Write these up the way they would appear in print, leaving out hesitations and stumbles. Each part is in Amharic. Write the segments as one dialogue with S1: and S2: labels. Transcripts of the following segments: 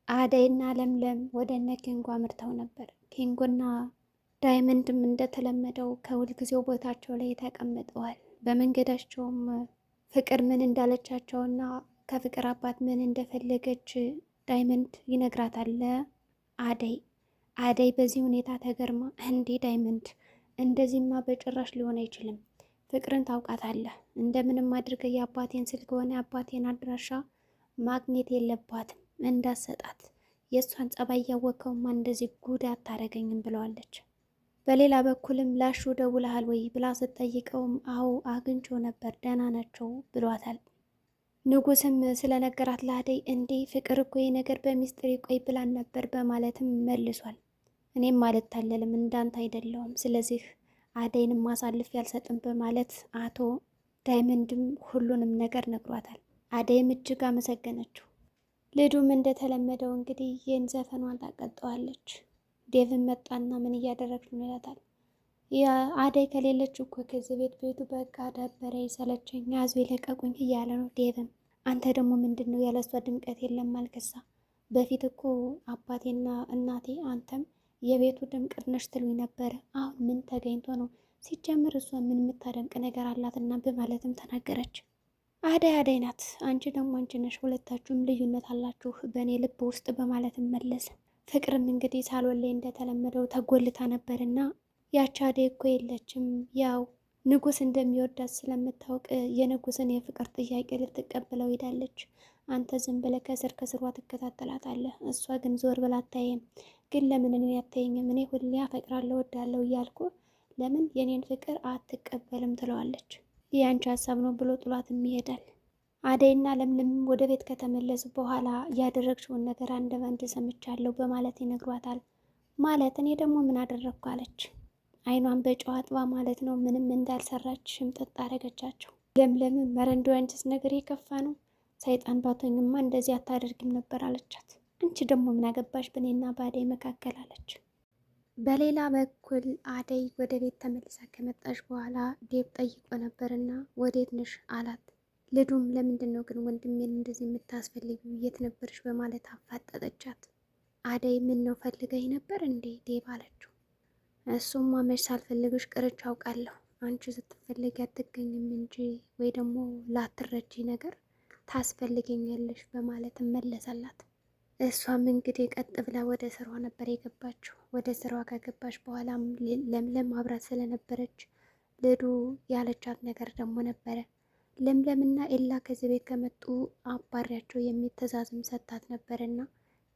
S1: አደይና ለምለም ወደ እነ ኪንጎ አምርተው ነበር። ኪንጎና ዳይመንድም እንደተለመደው ከሁልጊዜው ቦታቸው ላይ ተቀምጠዋል። በመንገዳቸውም ፍቅር ምን እንዳለቻቸውና ከፍቅር አባት ምን እንደፈለገች ዳይመንድ ይነግራታል ለአደይ። አደይ በዚህ ሁኔታ ተገርማ እንዴ ዳይመንድ እንደዚህማ በጭራሽ ሊሆን አይችልም። ፍቅርን ታውቃታለህ። እንደምንም አድርገህ የአባቴን ስልክ ሆነ የአባቴን አድራሻ ማግኘት የለባትም እንዳሰጣት። የእሷን ጸባይ ያወቀውማ እንደዚህ ጉድ አታረገኝም ብለዋለች። በሌላ በኩልም ላሹ ደውለሃል ወይ ብላ ስትጠይቀውም አዎ አግኝቼ ነበር ደህና ናቸው ብሏታል። ንጉስም ስለነገራት ለአደይ እንዴ ፍቅር እኮ ይህ ነገር በሚስጥር ይቆይ ብላን ነበር በማለትም መልሷል። እኔም አልታለልም እንዳንተ አይደለሁም፣ ስለዚህ አደይንም ማሳልፍ ያልሰጥም በማለት አቶ ዳይመንድም ሁሉንም ነገር ነግሯታል። አደይም እጅግ አመሰገነችው። ልዱም እንደተለመደው እንግዲህ ይህን ዘፈኗን ታቀጠዋለች። ዴቭን መጣና ምን እያደረግሽ ነው ይላታል። የአደይ ከሌለች እኮ ከዚህ ቤቱ በቃ ደበረ ሰለቸኝ ያዙ የለቀቁኝ እያለ ነው። ዴቭም አንተ ደግሞ ምንድን ነው ያለሷ ድምቀት የለም አልከሳ። በፊት እኮ አባቴና እናቴ አንተም የቤቱ ድምቀት ነሽ ትሉኝ ነበረ። አሁን ምን ተገኝቶ ነው? ሲጀምር እሷ ምን የምታደምቅ ነገር አላትና በማለትም ተናገረች። አደይ ናት፣ አንቺ ደግሞ አንቺ ነሽ፣ ሁለታችሁም ልዩነት አላችሁ በእኔ ልብ ውስጥ በማለትም መለሰ። ፍቅርም እንግዲህ ሳሎን ላይ እንደተለመደው ተጎልታ ነበርና ያች አደይ እኮ የለችም። ያው ንጉስ እንደሚወዳት ስለምታውቅ የንጉስን የፍቅር ጥያቄ ልትቀበለው ሄዳለች። አንተ ዝም ብለህ ከስር ከስሯ ትከታተላታለህ። እሷ ግን ዞር ብላ አታይም። ግን ለምን እኔን አታየኝም? እኔ ሁሌ አፈቅራለሁ ወዳለሁ እያልኩ ለምን የኔን ፍቅር አትቀበልም? ትለዋለች። ይህ አንቺ ሀሳብ ነው ብሎ ጥሏትም ይሄዳል። አደይና ለምለም ወደ ቤት ከተመለሱ በኋላ ያደረግሽውን ነገር አንድ በአንድ ሰምቻለሁ በማለት ይነግሯታል። ማለት እኔ ደግሞ ምን አደረግኩ አለች። አይኗን በጨው አጥባ ማለት ነው ምንም እንዳልሰራች ሽምጥጥ አደረገቻቸው። ለምለምም መረንዶ ያንቺስ ነገር የከፋ ነው፣ ሰይጣን ባቶኝማ እንደዚህ አታደርግም ነበር አለቻት። አንቺ ደግሞ ምን አገባሽ በእኔና በአደይ መካከል አለች። በሌላ በኩል አደይ ወደ ቤት ተመልሳ ከመጣች በኋላ ዴብ ጠይቆ ነበርና ወዴት ነሽ አላት። ልዱም ለምንድን ነው ግን ወንድሜን እንደዚህ የምታስፈልጊው የት ነበርሽ በማለት አፋጠጠቻት። አደይ ምን ነው ፈልገኝ ነበር እንዴ ዴብ አለችው። እሱማ መች ሳልፈልግሽ ቅርች አውቃለሁ፣ አንቺ ስትፈልጊ አትገኝም እንጂ ወይ ደግሞ ላትረጂ ነገር ታስፈልገኛለሽ በማለት መለሰላት። እሷም እንግዲህ ቀጥ ብላ ወደ ስራዋ ነበር የገባችው። ወደ ስራዋ ከገባች በኋላም ለምለም አብራት ስለነበረች ልዱ ያለቻት ነገር ደግሞ ነበረ። ለምለምና ኤላ ከዚህ ቤት ከመጡ አባሪያቸው የሚል ትዕዛዝም ሰጥታት ነበርና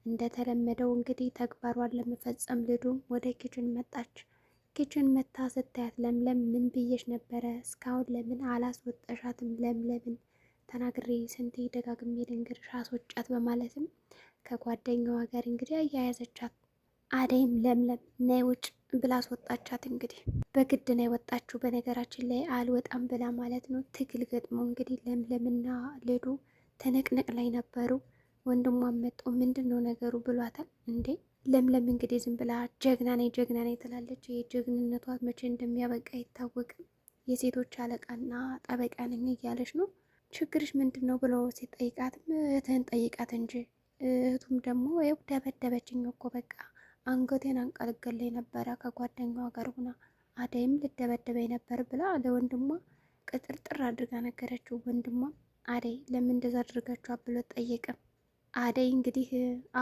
S1: እንደተለመደው እንግዲህ ተግባሯን ለመፈጸም ልዱም ወደ ኪችን መጣች። ኪችን መታ ስታያት ለምለም ምን ብዬሽ ነበረ እስካሁን ለምን አላስወጣሻትም? ለምለምን ተናግሬ ስንቴ ደጋግሜ ልንገርሽ አስወጫት በማለትም ከጓደኛዋ ጋር እንግዲህ አያያዘቻት። አደይም ለምለም ነይ ውጭ ብላ አስወጣቻት። እንግዲህ በግድ ነው የወጣችው። በነገራችን ላይ አልወጣም ብላ ማለት ነው። ትግል ገጥሞ እንግዲህ ለምለምና ልዱ ትንቅንቅ ላይ ነበሩ። ወንድሟን መጦ ምንድን ነው ነገሩ ብሏታል። እንዴ ለምለም እንግዲህ ዝም ብላ ጀግና ነኝ ትላለች። የጀግንነቷ መቼ እንደሚያበቃ አይታወቅም። የሴቶች አለቃና ጠበቃ ነኝ እያለች ነው። ችግርሽ ምንድን ነው ብሎ ሲጠይቃትም እህትህን ጠይቃት እንጂ እህቱም ደግሞ ይኸው ደበደበችኝ እኮ በቃ አንገቴን አንቀልገለኝ ነበረ ከጓደኛዋ ጋር ሆና አደይም ልደበደበኝ ነበር ብላ ለወንድሟ ቅጥርጥር አድርጋ ነገረችው። ወንድሟ አደይ ለምን እንደዛ አድርጋችኋ ብሎ ጠየቅም። አደይ እንግዲህ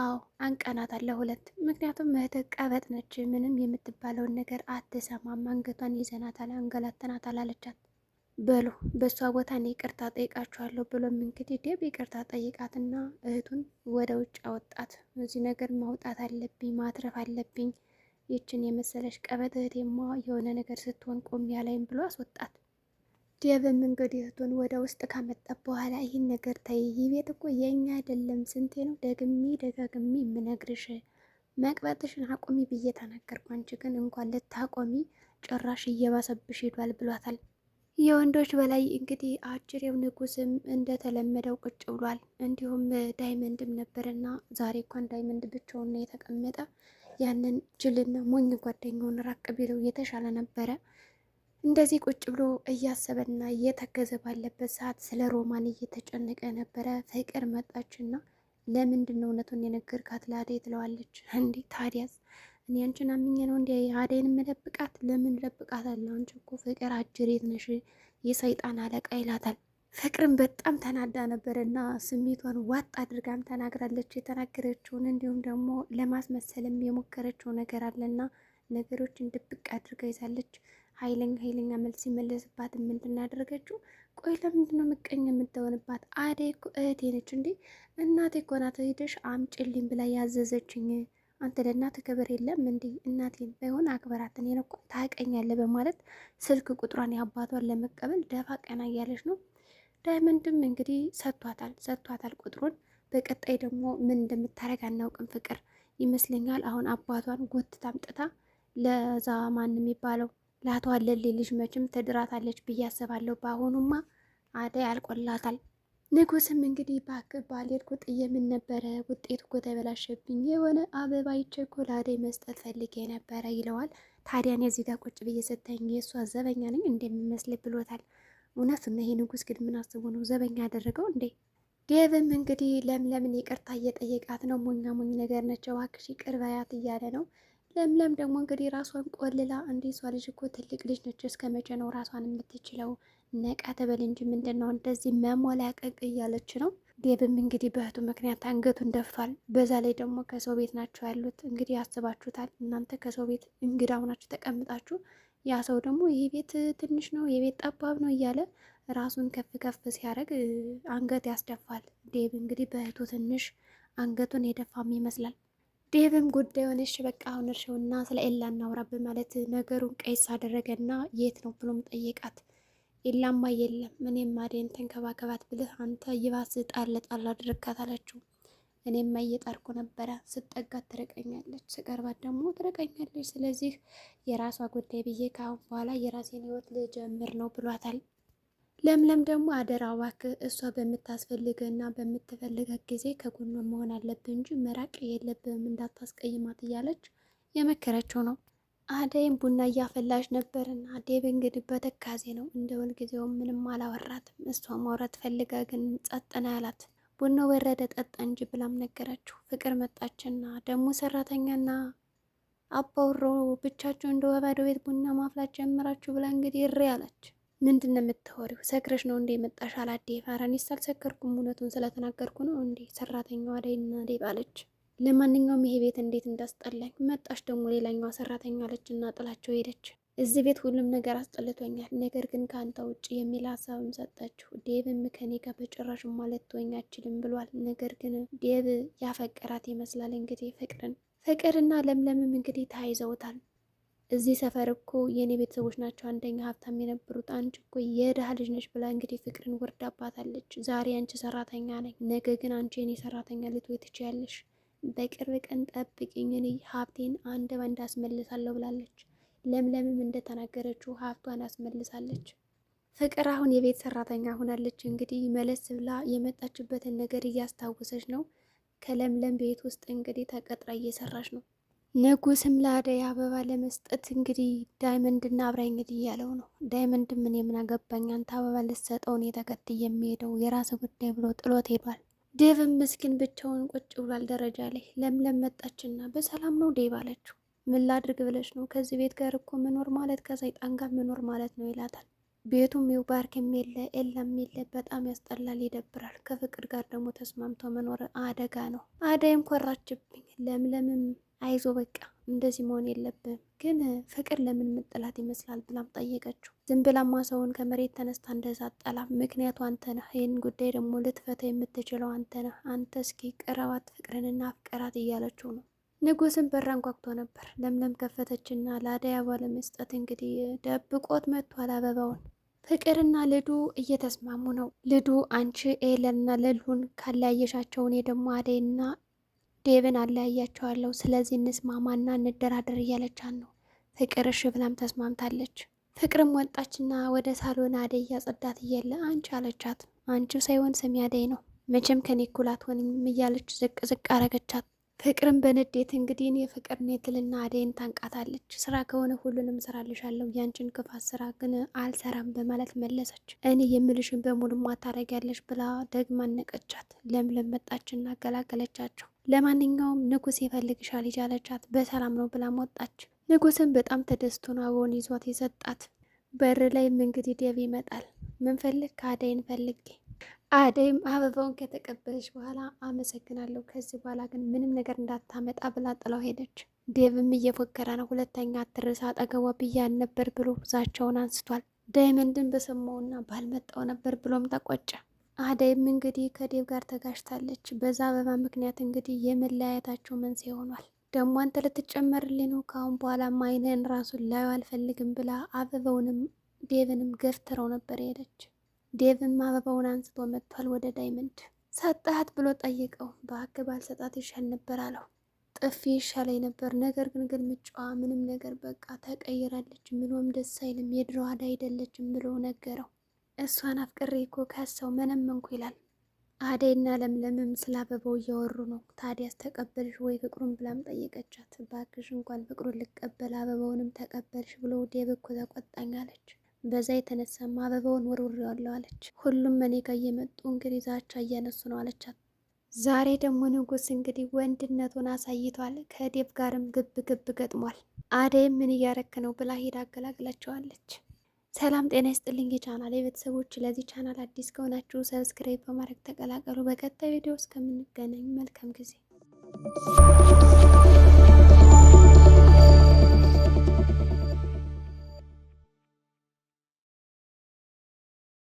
S1: አዎ አንቀናታል ለሁለት። ምክንያቱም እህትህ ቀበጥ ነች፣ ምንም የምትባለውን ነገር አትሰማም፣ አንገቷን ይዘናታል፣ አንገላተናታል አለቻት። በሉ በእሷ ቦታ እኔ ይቅርታ ጠይቃችኋለሁ ብሎም እንግዲህ ዴብ ይቅርታ ጠይቃትና እህቱን ወደ ውጭ አወጣት። እዚህ ነገር ማውጣት አለብኝ፣ ማትረፍ አለብኝ፣ ይችን የመሰለች ቀበጥ እህቴማ የሆነ ነገር ስትሆን ቆም ያላይም ብሎ አስወጣት። ዴብም እንግዲህ እህቱን ወደ ውስጥ ካመጣት በኋላ ይህን ነገር ተይ፣ ይህ ቤት እኮ የኛ አይደለም፣ ስንቴ ነው ደጋግሚ የምነግርሽ፣ መቅበጥሽን አቁሚ ብዬ ተናገርኩ፣ አንቺ ግን እንኳን ልታቆሚ ጭራሽ እየባሰብሽ ሄዷል ብሏታል። የወንዶች በላይ እንግዲህ አጭሬው ንጉስም እንደተለመደው ቁጭ ብሏል። እንዲሁም ዳይመንድም ነበርና ዛሬ እንኳን ዳይመንድ ብቻውን ነው የተቀመጠ። ያንን ጅልና ሞኝ ጓደኛውን ራቅ ቢለው የተሻለ ነበረ። እንደዚህ ቁጭ ብሎ እያሰበና እየተገዘ ባለበት ሰዓት ስለ ሮማን እየተጨነቀ ነበረ። ፍቅር መጣችና ለምንድን ነው እውነቱን የነገርካት ለአደይ ትለዋለች። እንዴ ታዲያስ እኔ አንቺን አምኜ ነው እንዲ አደይን የምለብቃት? ለምን ለብቃታለሁ? አንቺ እኮ ፍቅር አጅሬት ነሽ፣ የሰይጣን አለቃ ይላታል። ፍቅርን በጣም ተናዳ ነበር እና ስሜቷን ዋጥ አድርጋም ተናግራለች። የተናገረችውን እንዲሁም ደግሞ ለማስመሰልም የሞከረችው ነገር አለና ነገሮችን ድብቅ አድርጋ ይዛለች። ኃይለኛ መልስ ሲመለስባት ምንድን ያደረገችው? ቆይ ለምንድን ነው ምቀኝ የምትሆንባት? አደይ እኮ እህቴ ነች እንዴ! እናቴ እኮ ናት ሄደሽ አምጪልኝ ብላ ያዘዘችኝ። አንተ ለእናት ክብር የለም እንዴ? እናቴን ባይሆን አክብራት፣ እኔን እኮ ታውቀኛለህ በማለት ስልክ ቁጥሯን የአባቷን ለመቀበል ደፋ ቀና እያለች ነው። ዳይመንድም እንግዲህ ሰጥቷታል ቁጥሩን። በቀጣይ ደግሞ ምን እንደምታደርግ አናውቅም። ፍቅር ይመስለኛል አሁን አባቷን ጎትታ አምጥታ ለዛ ማን የሚባለው ለአቶ አለሌ ልጅ መቼም ትድራታለች ብዬ አስባለሁ። በአሁኑማ አደይ አልቆላታል። ንጉስም እንግዲህ ባልሄድኩ ጥዬ ምን ነበረ ውጤቱ እኮ ተበላሸብኝ፣ የሆነ አበባ ይቼ እኮ ለአደይ መስጠት ፈልጌ ነበረ ይለዋል። ታዲያን የዚህ ጋር ቁጭ ብዬ ሰተኝ የእሷ ዘበኛ ነኝ እንደሚመስል ብሎታል። እውነቱን ይሄ ንጉስ ግን ምን አስቦ ነው ዘበኛ ያደረገው እንዴ? ዴቭም እንግዲህ ለምለምን ይቅርታ እየጠየቃት ነው። ሞኝ ነገር ነች፣ እባክሽ ይቅር በያት እያለ ነው። ለምለም ደግሞ እንግዲህ ራሷን ቆልላ እንዴ እሷ ልጅ እኮ ትልቅ ልጅ ነች፣ እስከ መቼ ነው ራሷን የምትችለው? ነቃ ተበል እንጂ ምንድን ነው እንደዚህ መሞላቀቅ እያለች ነው። ዴብም እንግዲህ በእህቱ ምክንያት አንገቱን ደፍቷል። በዛ ላይ ደግሞ ከሰው ቤት ናቸው ያሉት። እንግዲህ ያስባችሁታል እናንተ ከሰው ቤት እንግዳ ሆናችሁ ተቀምጣችሁ፣ ያ ሰው ደግሞ ይህ ቤት ትንሽ ነው የቤት ጠባብ ነው እያለ ራሱን ከፍ ሲያደርግ አንገት ያስደፋል። ዴብ እንግዲህ በእህቱ ትንሽ አንገቱን የደፋም ይመስላል። ዴቭም ጉዳዩን እሺ በቃ አሁን እርሽውና ስለ ኤላ እናውራ በማለት ነገሩን ቀይስ አደረገና የት ነው ብሎም ጠየቃት። ኤላማ የለም እኔም አደይን ተንከባከባት ብልህ አንተ ይባስ ጣል አድርጋት አለችው። እኔማ እየጣርኩ ነበረ፣ ስጠጋት ትርቀኛለች፣ ስቀርባት ደግሞ ትርቀኛለች። ስለዚህ የራሷ ጉዳይ ብዬ ከአሁን በኋላ የራሴን ህይወት ልጀምር ነው ብሏታል። ለምለም ደግሞ አደራ እባክህ እሷ በምታስፈልግና በምትፈልገት ጊዜ ከጎኗ መሆን አለብህ እንጂ መራቅ የለብህም እንዳታስቀይማት እያለች የመከረችው ነው። አደይም ቡና እያፈላች ነበርና ዴብ እንግዲህ በትካዜ ነው እንደ ሁልጊዜውም ምንም አላወራትም። እሷ ማውራት ፈልጋ ግን ጸጥና ያላት ቡና ወረደ ጠጣ እንጂ ብላም ነገረችው። ፍቅር መጣችና ደግሞ ሰራተኛና አባውሮ ብቻችሁ እንደ ባዶ ቤት ቡና ማፍላት ጀምራችሁ ብላ እንግዲህ እሪ አለች። ምንድን ነው የምታወሪው? ሰክረሽ ነው እንዴ መጣሽ? አላዴ ፋራኒስ አልሰከርኩም፣ እውነቱን ስለተናገርኩ ነው እንዴ ሰራተኛዋ አደይና ዴብ አለች። ለማንኛውም ይሄ ቤት እንዴት እንዳስጠላኝ መጣሽ ደግሞ ሌላኛዋ ሰራተኛ አለች እና ጥላቸው ሄደች። እዚህ ቤት ሁሉም ነገር አስጠልቶኛል፣ ነገር ግን ከአንተ ውጭ የሚል ሀሳብም ሰጠችው። ዴብም ከኔ ጋር በጭራሽ ማለት ትወኝ አችልም ብሏል። ነገር ግን ዴብ ያፈቀራት ይመስላል እንግዲህ ፍቅርና ለምለምም እንግዲህ ተያይዘውታል። እዚህ ሰፈር እኮ የእኔ ቤተሰቦች ናቸው አንደኛ ሀብታም የነበሩት፣ አንቺ እኮ የድሃ ልጅ ነች ብላ እንግዲህ ፍቅርን ወርዳባታለች። ዛሬ አንቺ ሰራተኛ ነኝ፣ ነገ ግን አንቺ የኔ ሰራተኛ ልትወይ ትችያለሽ። በቅርብ ቀን ጠብቂኝ፣ እኔ ሀብቴን አንድ ባንድ አስመልሳለሁ ብላለች። ለምለምም እንደተናገረችው ሀብቷን አስመልሳለች። ፍቅር አሁን የቤት ሰራተኛ ሆናለች። እንግዲህ መለስ ብላ የመጣችበትን ነገር እያስታወሰች ነው። ከለምለም ቤት ውስጥ እንግዲህ ተቀጥራ እየሰራች ነው። ንጉስም ለአደይ አበባ ለመስጠት እንግዲህ ዳይመንድና አብራኝ እንግዲህ እያለው ነው። ዳይመንድ ምን የምናገባኝ አንተ አበባ ልትሰጠው እኔ ተከትዬ የሚሄደው የራስ ጉዳይ ብሎ ጥሎት ሄዷል። ዴቭም ምስኪን ብቻውን ቁጭ ብሏል ደረጃ ላይ። ለምለም መጣችና በሰላም ነው ዴቭ አለችው። ምን ላድርግ ብለሽ ነው? ከዚህ ቤት ጋር እኮ መኖር ማለት ከሰይጣን ጋር መኖር ማለት ነው ይላታል። ቤቱም ይው ባርክም የለ ኤላም የለ፣ በጣም ያስጠላል፣ ይደብራል። ከፍቅር ጋር ደግሞ ተስማምቶ መኖር አደጋ ነው። አደይም ኮራችብኝ። ለምለምም አይዞ በቃ እንደዚህ መሆን የለብም ግን ፍቅር ለምን ምጥላት ይመስላል ብላም ጠየቀችው። ዝም ብላማ ሰውን ከመሬት ተነስታ እንደዛ አጠላም። ምክንያቱ አንተ ነህ፣ ይህን ጉዳይ ደግሞ ልትፈታ የምትችለው አንተ ነህ። አንተ እስኪ ቅረባት ፍቅርንና አፍቀራት እያለችው ነው። ንጉስም በር አንኳኩቶ ነበር። ለምለም ከፈተችና ለአደይ አበባ ለመስጠት እንግዲህ ደብቆት መጥቷል አበባውን። ፍቅርና ልዱ እየተስማሙ ነው። ልዱ አንቺ ኤለንና ልሉን ካለያየሻቸው እኔ ደግሞ አደይና ዴብን አለያያቸዋለሁ፣ ስለዚህ እንስማማና እንደራደር እያለቻት ነው። ፍቅር እሺ ብላም ተስማምታለች። ፍቅርም ወጣችና ወደ ሳሎን አደይ እያጸዳት እየለ አንቺ አለቻት። አንቺ ሳይሆን ስሚ አደይ ነው፣ መቼም ከኔ እኩል አትሆንም እያለች ዝቅ አረገቻት። ፍቅርን በንዴት እንግዲህ እኔ ፍቅር ኔትልና አደይን ታንቃታለች። ስራ ከሆነ ሁሉንም ስራልሻለሁ፣ ያንቺን ክፋት ስራ ግን አልሰራም በማለት መለሰች። እኔ የምልሽን በሙሉ ማታረጊያለሽ ብላ ደግማ አነቀቻት። ለምለም መጣችና አገላገለቻቸው። ለማንኛውም ንጉስ ይፈልግሻል ይጃለቻት። በሰላም ነው ብላ ወጣች። ንጉስን በጣም ተደስቶን አበባውን ይዟት የሰጣት። በር ላይም እንግዲህ ዴቭ ይመጣል። ምን ፈልግ? ከአደይን ፈልጌ። አደይም አበባውን ከተቀበለች በኋላ አመሰግናለሁ፣ ከዚህ በኋላ ግን ምንም ነገር እንዳታመጣ ብላ ጥላው ሄደች። ዴቭም እየፎከረ ነው። ሁለተኛ አትርሳ አጠገቧ ብያል ነበር ብሎ ዛቻውን አንስቷል። ዳይመንድን በሰማውና ባልመጣው ነበር ብሎም ተቆጨ። አደይም እንግዲህ ከዴቭ ጋር ተጋጭታለች። በዛ አበባ ምክንያት እንግዲህ የመለያየታቸው መንስኤ ሆኗል። ደግሞ አንተ ልትጨመርልኝ ነው፣ ካሁን በኋላ አይንህን ራሱን ላዩ አልፈልግም ብላ አበባውንም ዴቭንም ገፍትረው ነበር ሄደች። ዴቭም አበባውን አንስቶ መጥቷል ወደ ዳይመንድ። ሰጣት ብሎ ጠይቀው። በአክ ባልሰጣት ይሻል ነበር አለው። ጥፊ ይሻለኝ ነበር፣ ነገር ግን ግልምጫዋ ምንም ነገር በቃ ተቀይራለች፣ ምንም ደስ አይልም፣ የድሮ አደይ አይደለችም ብሎ ነገረው። እሷን አፍቅሬ እኮ ካሰው ምንም እንኩ ይላል። አደይና ለምለምም ስለ አበባው እያወሩ ነው። ታዲያስ ተቀበልሽ ወይ ፍቅሩን ብላም ጠየቀቻት። ባክሽ እንኳን ፍቅሩን ልቀበል አበባውንም ተቀበልሽ ብሎ ዴቭ እኮ ተቆጣኝ አለች። በዛ የተነሳም አበባውን ወርውሬዋለሁ አለች። ሁሉም እኔ ጋር እየመጡ እንግዲህ ዛቻ እያነሱ ነው አለቻት። ዛሬ ደግሞ ንጉስ እንግዲህ ወንድነቱን አሳይቷል። ከዴቭ ጋርም ግብ ግብ ገጥሟል። አደይም ምን እያረክ ነው ብላ ሄዳ አገላግላቸዋለች። ሰላም ጤና ይስጥልኝ የቻናል ቤተሰቦች፣ ለዚህ ቻናል አዲስ ከሆናችሁ ሰብስክራይብ በማድረግ ተቀላቀሉ። በቀጣይ ቪዲዮ እስከምንገናኝ መልካም ጊዜ